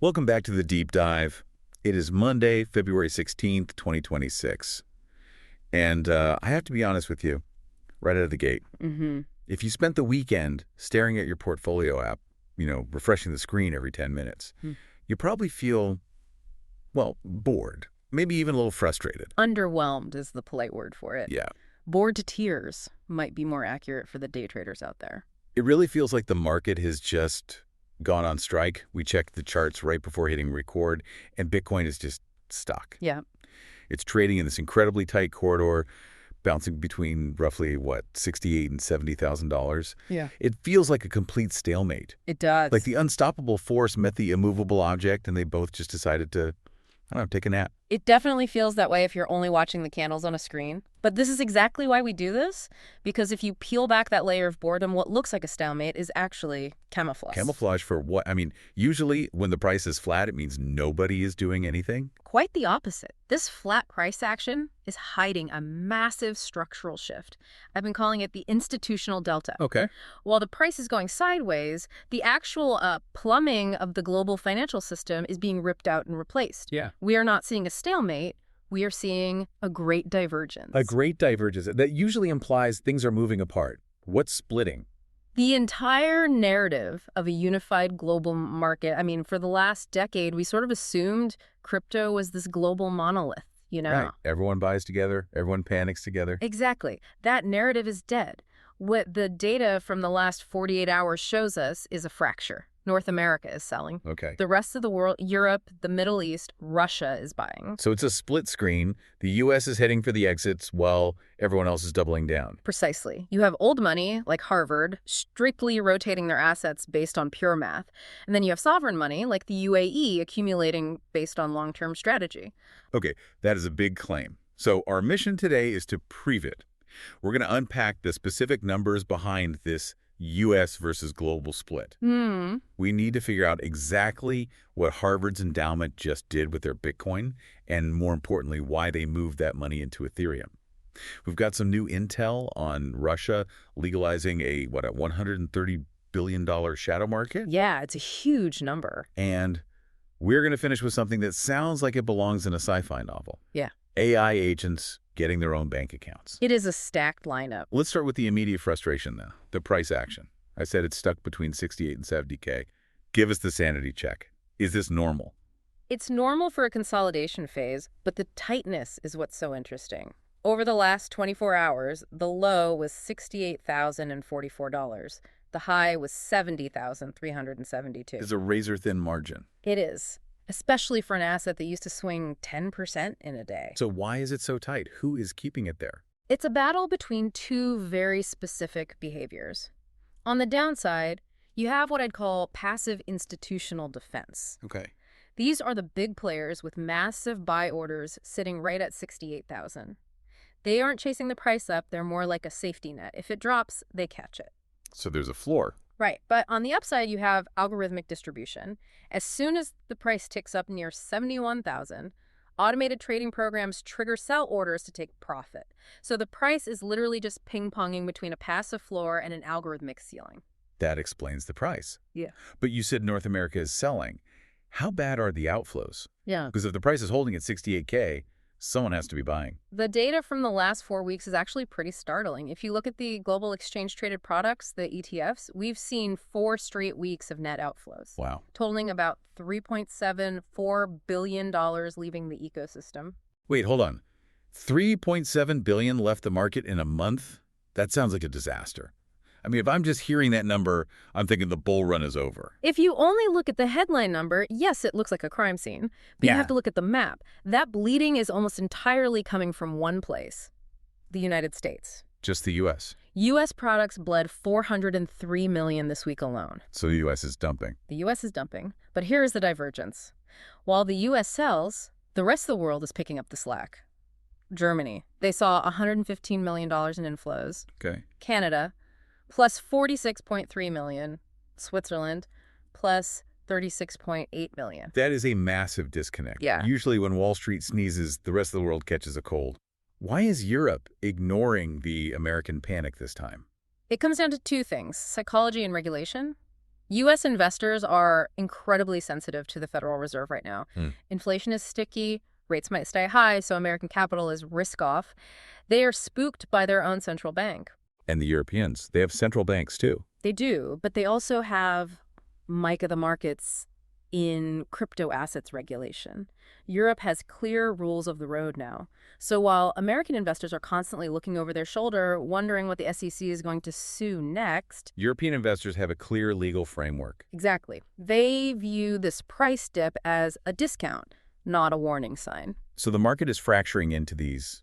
Welcome back to the Deep Dive. It is Monday, February 16th, 2026. And I have to be honest with you, right out of the gate. If you spent the weekend staring at your portfolio app, refreshing the screen every 10 minutes, you probably feel, well, bored, maybe even a little frustrated. Underwhelmed is the polite word for it. Yeah. Bored to tears might be more accurate for the day traders out there. It really feels like the market has just gone on strike. We checked the charts right before hitting record, and Bitcoin is just stuck. Yeah. It's trading in this incredibly tight corridor, bouncing between roughly, $68,000 and $70,000. Yeah. It feels like a complete stalemate. It does. Like the unstoppable force met the immovable object, and they both just decided to, take a nap. It definitely feels that way if you're only watching the candles on a screen. But this is exactly why we do this, because if you peel back that layer of boredom, what looks like a stalemate is actually camouflage. Camouflage for what? Usually when the price is flat, it means nobody is doing anything. Quite the opposite. This flat price action is hiding a massive structural shift. I've been calling it the institutional delta. Okay. While the price is going sideways, the actual plumbing of the global financial system is being ripped out and replaced. Yeah. We are not seeing a stalemate. We are seeing a great divergence. A great divergence. That usually implies things are moving apart. What's splitting? The entire narrative of a unified global market, for the last decade, we sort of assumed crypto was this global monolith, Right. Everyone buys together. Everyone panics together. Exactly. That narrative is dead. What the data from the last 48 hours shows us is a fracture. North America is selling. Okay. The rest of the world, Europe, the Middle East, Russia is buying. So it's a split screen. The U.S. is heading for the exits while everyone else is doubling down. Precisely. You have old money, like Harvard, strictly rotating their assets based on pure math. And then you have sovereign money, like the UAE, accumulating based on long-term strategy. Okay, that is a big claim. So our mission today is to prove it. We're going to unpack the specific numbers behind this U.S. versus global split. We need to figure out exactly what Harvard's endowment just did with their Bitcoin, and more importantly, why they moved that money into Ethereum. We've got some new intel on Russia legalizing a $130 billion shadow market. Yeah, it's a huge number. And we're going to finish with something that sounds like it belongs in a sci-fi novel. Yeah. AI agents getting their own bank accounts. It is a stacked lineup. Let's start with the immediate frustration, though, the price action. I said it's stuck between 68 and 70K. Give us the sanity check. Is this normal? It's normal for a consolidation phase, but the tightness is what's so interesting. Over the last 24 hours, the low was $68,044. The high was $70,372. It's a razor-thin margin. It is, especially for an asset that used to swing 10% in a day. So why is it so tight? Who is keeping it there? It's a battle between two very specific behaviors. On the downside, you have what I'd call passive institutional defense. Okay. These are the big players with massive buy orders sitting right at 68,000. They aren't chasing the price up, they're more like a safety net. If it drops, they catch it. So there's a floor. Right, but on the upside, you have algorithmic distribution. As soon as the price ticks up near 71,000, automated trading programs trigger sell orders to take profit. So the price is literally just ping-ponging between a passive floor and an algorithmic ceiling. That explains the price. Yeah. But you said North America is selling. How bad are the outflows? Yeah. Because if the price is holding at 68K, someone has to be buying. The data from the last 4 weeks is actually pretty startling. If you look at the global exchange-traded products, the ETFs, we've seen 4 straight weeks of net outflows. Wow. Totaling about $3.74 billion leaving the ecosystem. Wait, hold on. 3.7 billion left the market in a month? That sounds like a disaster. If I'm just hearing that number, I'm thinking the bull run is over. If you only look at the headline number, yes, it looks like a crime scene. But you have to look at the map. That bleeding is almost entirely coming from one place, the United States. Just the U.S.? U.S. products bled 403 million this week alone. So the U.S. is dumping. The U.S. is dumping. But here is the divergence. While the U.S. sells, the rest of the world is picking up the slack. Germany, they saw $115 million in inflows. Okay. Canada, plus 46.3 million. Switzerland, plus 36.8 million. That is a massive disconnect. Yeah. Usually when Wall Street sneezes, the rest of the world catches a cold. Why is Europe ignoring the American panic this time? It comes down to two things, psychology and regulation. U.S. investors are incredibly sensitive to the Federal Reserve right now. Hmm. Inflation is sticky, rates might stay high, so American capital is risk-off. They are spooked by their own central bank. And the Europeans, they have central banks too. They do, but they also have Mike of the markets in crypto assets regulation. Europe has clear rules of the road now. So while American investors are constantly looking over their shoulder, wondering what the SEC is going to sue next. European investors have a clear legal framework. Exactly. They view this price dip as a discount, not a warning sign. So the market is fracturing into these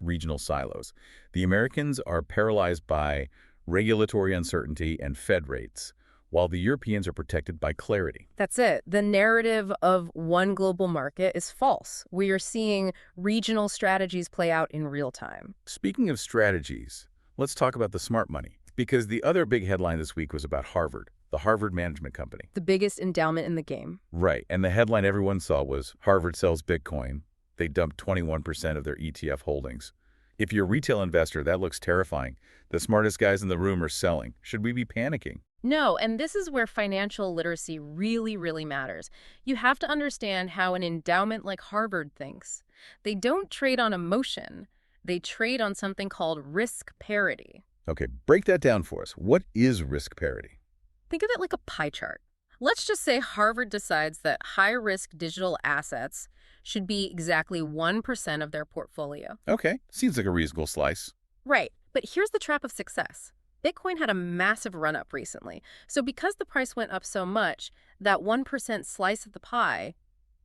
regional silos. The Americans are paralyzed by regulatory uncertainty and Fed rates, while the Europeans are protected by clarity. That's it. The narrative of one global market is false. We are seeing regional strategies play out in real time. Speaking of strategies, let's talk about the smart money. Because the other big headline this week was about Harvard, the Harvard Management Company. The biggest endowment in the game. Right, and the headline everyone saw was Harvard sells Bitcoin. They dumped 21% of their ETF holdings. If you're a retail investor, that looks terrifying. The smartest guys in the room are selling. Should we be panicking? No, and this is where financial literacy really, really matters. You have to understand how an endowment like Harvard thinks. They don't trade on emotion. They trade on something called risk parity. Okay, break that down for us. What is risk parity? Think of it like a pie chart. Let's just say Harvard decides that high-risk digital assets should be exactly 1% of their portfolio. Okay, seems like a reasonable slice. Right, but here's the trap of success. Bitcoin had a massive run-up recently. So because the price went up so much, that 1% slice of the pie,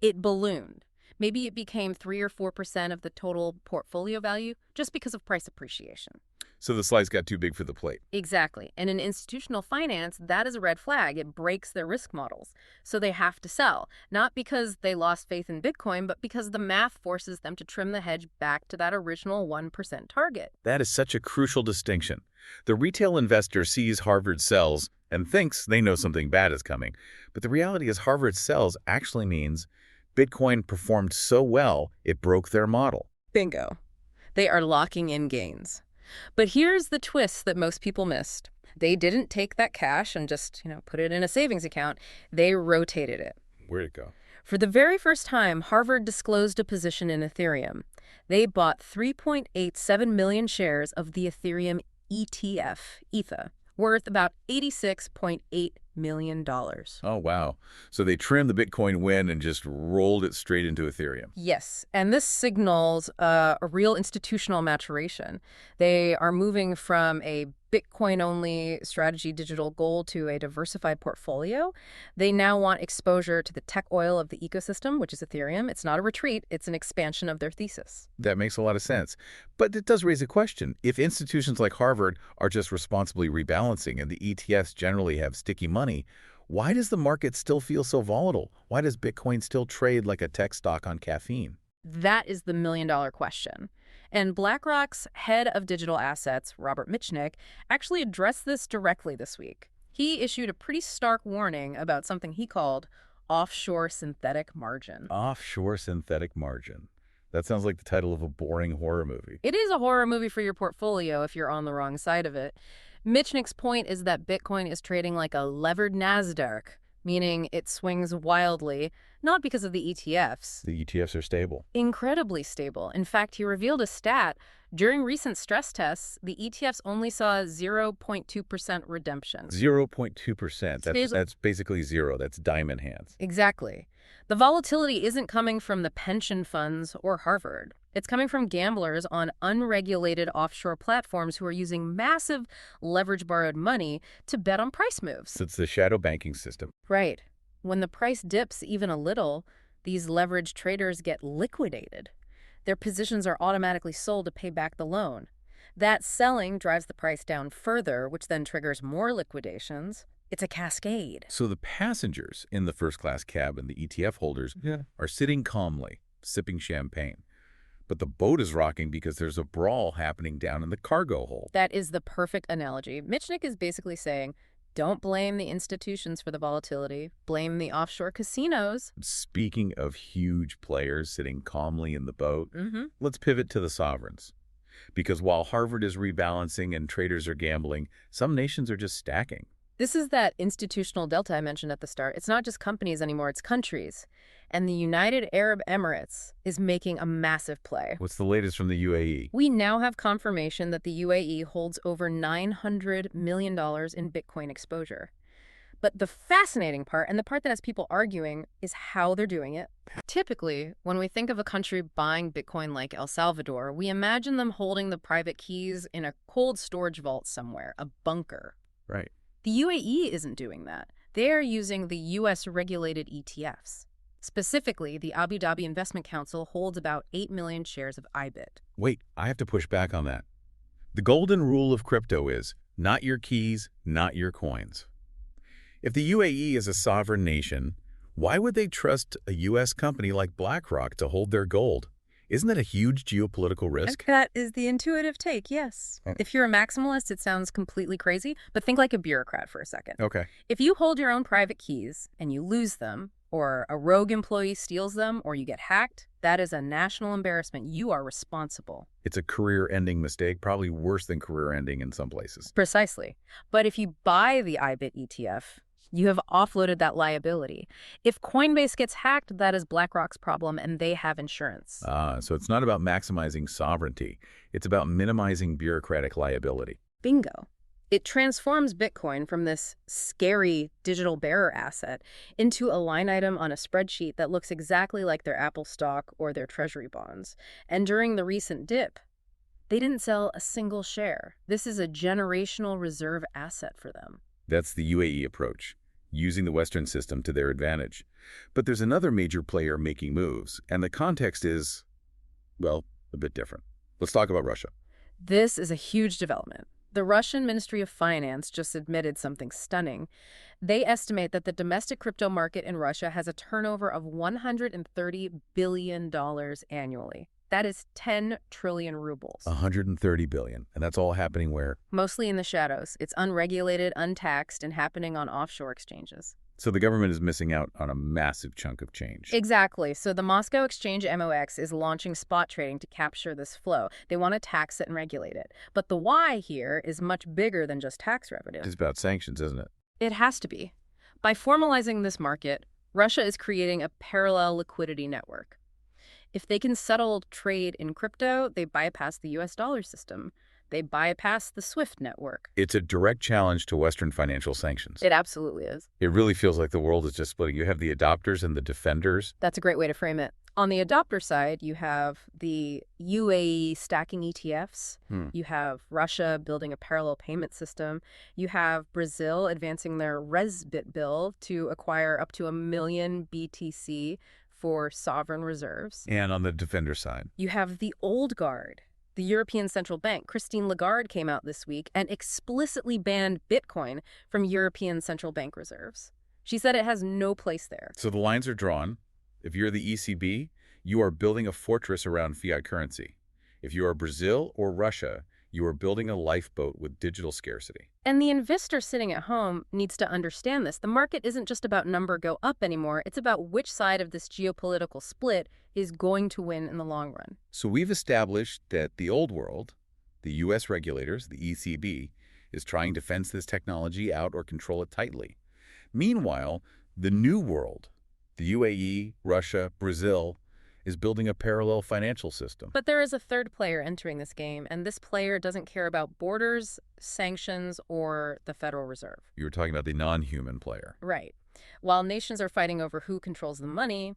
it ballooned. Maybe it became 3 or 4% of the total portfolio value just because of price appreciation. So the slice got too big for the plate. Exactly. And in institutional finance, that is a red flag. It breaks their risk models. So they have to sell, not because they lost faith in Bitcoin, but because the math forces them to trim the hedge back to that original 1% target. That is such a crucial distinction. The retail investor sees Harvard sells and thinks they know something bad is coming. But the reality is Harvard sells actually means Bitcoin performed so well, it broke their model. Bingo. They are locking in gains. But here's the twist that most people missed. They didn't take that cash and just, put it in a savings account. They rotated it. Where'd it go? For the very first time, Harvard disclosed a position in Ethereum. They bought 3.87 million shares of the Ethereum ETF, ETH, worth about $86.8 million. Oh, wow. So they trimmed the Bitcoin win and just rolled it straight into Ethereum. Yes, and this signals a real institutional maturation. They are moving from a Bitcoin-only strategy digital gold to a diversified portfolio. They now want exposure to the tech oil of the ecosystem, which is Ethereum. It's not a retreat, it's an expansion of their thesis. That makes a lot of sense. But it does raise a question. If institutions like Harvard are just responsibly rebalancing and the ETFs generally have sticky money, why does the market still feel so volatile? Why does Bitcoin still trade like a tech stock on caffeine? That is the million-dollar question. And BlackRock's head of digital assets, Robert Mitchnick, actually addressed this directly this week. He issued a pretty stark warning about something he called offshore synthetic margin. Offshore synthetic margin. That sounds like the title of a boring horror movie. It is a horror movie for your portfolio if you're on the wrong side of it. Mitchnick's point is that Bitcoin is trading like a levered NASDAQ, meaning it swings wildly, not because of the ETFs. The ETFs are stable. Incredibly stable. In fact, he revealed a stat. During recent stress tests, the ETFs only saw 0.2% redemption. 0.2%. That's basically zero. That's diamond hands. Exactly. The volatility isn't coming from the pension funds or Harvard. It's coming from gamblers on unregulated offshore platforms who are using massive leverage borrowed money to bet on price moves. So it's the shadow banking system. Right. When the price dips even a little, these leveraged traders get liquidated. Their positions are automatically sold to pay back the loan. That selling drives the price down further, which then triggers more liquidations. It's a cascade. So the passengers in the first-class cab and the ETF holders are sitting calmly, sipping champagne. But the boat is rocking because there's a brawl happening down in the cargo hold. That is the perfect analogy. Mitchnick is basically saying, don't blame the institutions for the volatility. Blame the offshore casinos. Speaking of huge players sitting calmly in the boat, let's pivot to the sovereigns. Because while Harvard is rebalancing and traders are gambling, some nations are just stacking. This is that institutional delta I mentioned at the start. It's not just companies anymore, it's countries. And the United Arab Emirates is making a massive play. What's the latest from the UAE? We now have confirmation that the UAE holds over $900 million in Bitcoin exposure. But the fascinating part, and the part that has people arguing, is how they're doing it. Typically, when we think of a country buying Bitcoin like El Salvador, we imagine them holding the private keys in a cold storage vault somewhere, a bunker. Right. The UAE isn't doing that. They are using the U.S.-regulated ETFs. Specifically, the Abu Dhabi Investment Council holds about 8 million shares of IBIT. Wait, I have to push back on that. The golden rule of crypto is not your keys, not your coins. If the UAE is a sovereign nation, why would they trust a U.S. company like BlackRock to hold their gold? Isn't that a huge geopolitical risk? That is the intuitive take, yes. If you're a maximalist, it sounds completely crazy, but think like a bureaucrat for a second. Okay. If you hold your own private keys and you lose them, or a rogue employee steals them, or you get hacked, that is a national embarrassment. You are responsible. It's a career-ending mistake, probably worse than career-ending in some places. Precisely. But if you buy the IBIT ETF, you have offloaded that liability. If Coinbase gets hacked, that is BlackRock's problem, and they have insurance. So it's not about maximizing sovereignty. It's about minimizing bureaucratic liability. Bingo. It transforms Bitcoin from this scary digital bearer asset into a line item on a spreadsheet that looks exactly like their Apple stock or their treasury bonds. And during the recent dip, they didn't sell a single share. This is a generational reserve asset for them. That's the UAE approach, using the Western system to their advantage. But there's another major player making moves, and the context is, well, a bit different. Let's talk about Russia. This is a huge development. The Russian Ministry of Finance just admitted something stunning. They estimate that the domestic crypto market in Russia has a turnover of $130 billion annually. That is 10 trillion rubles. 130 billion. And that's all happening where? Mostly in the shadows. It's unregulated, untaxed, and happening on offshore exchanges. So the government is missing out on a massive chunk of change. Exactly. So the Moscow Exchange MOX is launching spot trading to capture this flow. They want to tax it and regulate it. But the why here is much bigger than just tax revenue. It's about sanctions, isn't it? It has to be. By formalizing this market, Russia is creating a parallel liquidity network. If they can settle trade in crypto, they bypass the US dollar system. They bypass the SWIFT network. It's a direct challenge to Western financial sanctions. It absolutely is. It really feels like the world is just splitting. You have the adopters and the defenders. That's a great way to frame it. On the adopter side, you have the UAE stacking ETFs. You have Russia building a parallel payment system. You have Brazil advancing their RESbit bill to acquire up to 1 million BTC for sovereign reserves. And on the defender side, you have the old guard. The European Central Bank, Christine Lagarde, came out this week and explicitly banned Bitcoin from European Central Bank reserves. She said it has no place there. So the lines are drawn. If you're the ECB, you are building a fortress around fiat currency. If you are Brazil or Russia, you are building a lifeboat with digital scarcity. And the investor sitting at home needs to understand this. The market isn't just about number go up anymore. It's about which side of this geopolitical split is going to win in the long run. So we've established that the old world, the U.S. regulators, the ECB, is trying to fence this technology out or control it tightly. Meanwhile, the new world, the UAE, Russia, Brazil, is building a parallel financial system. But there is a third player entering this game, and this player doesn't care about borders, sanctions, or the Federal Reserve. You were talking about the non-human player. Right. While nations are fighting over who controls the money,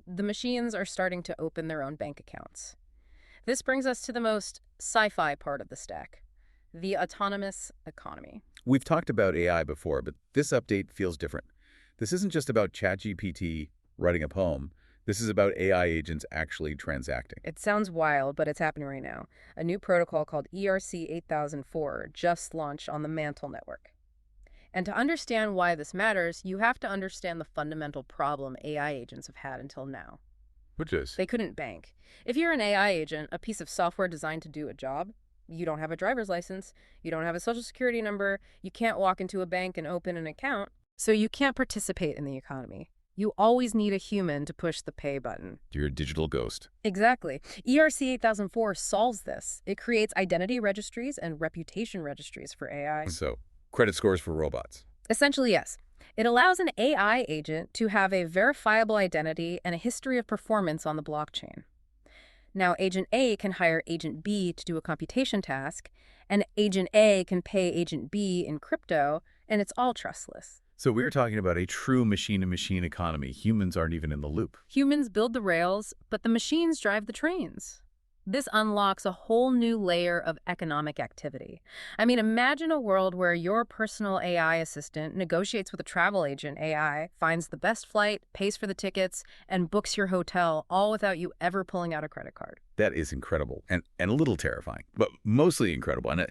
the machines are starting to open their own bank accounts. This brings us to the most sci-fi part of the stack, the autonomous economy. We've talked about AI before, but this update feels different. This isn't just about ChatGPT writing a poem. This is about AI agents actually transacting. It sounds wild, but it's happening right now. A new protocol called ERC 8004 just launched on the Mantle network. And to understand why this matters, you have to understand the fundamental problem AI agents have had until now. Which is? They couldn't bank. If you're an AI agent, a piece of software designed to do a job, you don't have a driver's license, you don't have a social security number, you can't walk into a bank and open an account, so you can't participate in the economy. You always need a human to push the pay button. You're a digital ghost. Exactly. ERC 8004 solves this. It creates identity registries and reputation registries for AI. So, credit scores for robots. Essentially, yes. It allows an AI agent to have a verifiable identity and a history of performance on the blockchain. Now, Agent A can hire Agent B to do a computation task, and Agent A can pay Agent B in crypto, and it's all trustless. So we're talking about a true machine-to-machine economy. Humans aren't even in the loop. Humans build the rails, but the machines drive the trains. This unlocks a whole new layer of economic activity. I mean, imagine a world where your personal AI assistant negotiates with a travel agent AI, finds the best flight, pays for the tickets, and books your hotel, all without you ever pulling out a credit card. That is incredible and a little terrifying, but mostly incredible. And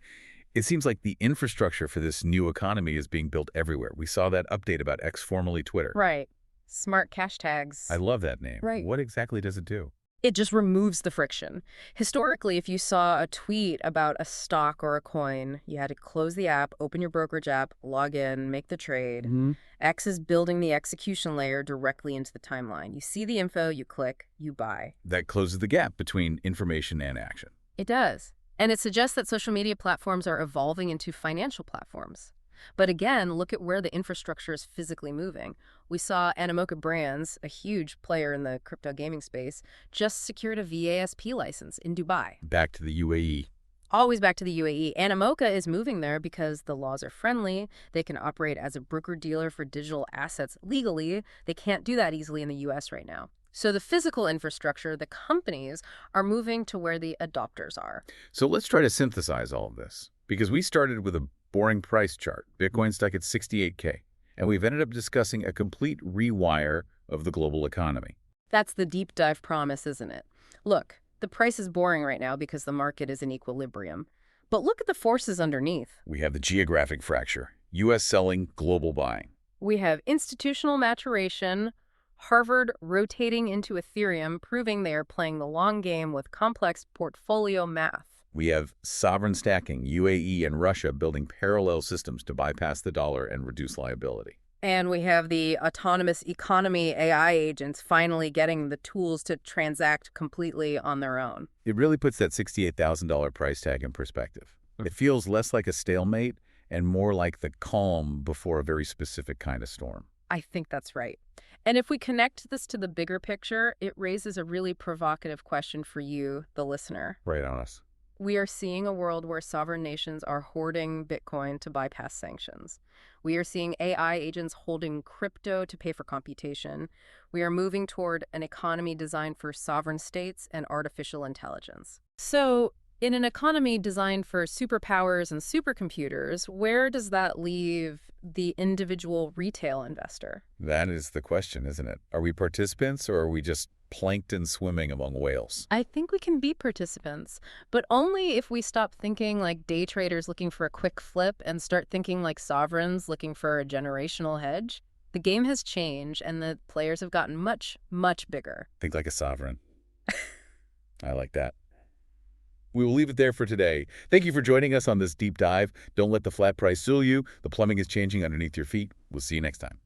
it seems like the infrastructure for this new economy is being built everywhere. We saw that update about X, formerly Twitter. Right. Smart cash tags. I love that name. Right. What exactly does it do? It just removes the friction. Historically, if you saw a tweet about a stock or a coin, you had to close the app, open your brokerage app, log in, make the trade. X is building the execution layer directly into the timeline. You see the info, you click, you buy. That closes the gap between information and action. It does. And it suggests that social media platforms are evolving into financial platforms. But again, look at where the infrastructure is physically moving. We saw Animoca Brands, a huge player in the crypto gaming space, just secured a VASP license in Dubai. Back to the UAE. Always back to the UAE. Animoca is moving there because the laws are friendly. They can operate as a broker-dealer for digital assets legally. They can't do that easily in the US right now. So the physical infrastructure, the companies, are moving to where the adopters are. So let's try to synthesize all of this, because we started with a boring price chart. Bitcoin stuck at 68K, and we've ended up discussing a complete rewire of the global economy. That's the deep dive promise, isn't it? Look, the price is boring right now because the market is in equilibrium. But look at the forces underneath. We have the geographic fracture, U.S. selling, global buying. We have institutional maturation, Harvard rotating into Ethereum, proving they are playing the long game with complex portfolio math. We have sovereign stacking, UAE and Russia building parallel systems to bypass the dollar and reduce liability. And we have the autonomous economy AI agents finally getting the tools to transact completely on their own. It really puts that $68,000 price tag in perspective. It feels less like a stalemate and more like the calm before a very specific kind of storm. I think that's right. And if we connect this to the bigger picture, it raises a really provocative question for you, the listener. Right on us. We are seeing a world where sovereign nations are hoarding Bitcoin to bypass sanctions. We are seeing AI agents holding crypto to pay for computation. We are moving toward an economy designed for sovereign states and artificial intelligence. So, in an economy designed for superpowers and supercomputers, where does that leave the individual retail investor? That is the question, isn't it? Are we participants or are we just plankton swimming among whales? I think we can be participants, but only if we stop thinking like day traders looking for a quick flip and start thinking like sovereigns looking for a generational hedge. The game has changed and the players have gotten much, much bigger. Think like a sovereign. I like that. We will leave it there for today. Thank you for joining us on this deep dive. Don't let the flat price fool you. The plumbing is changing underneath your feet. We'll see you next time.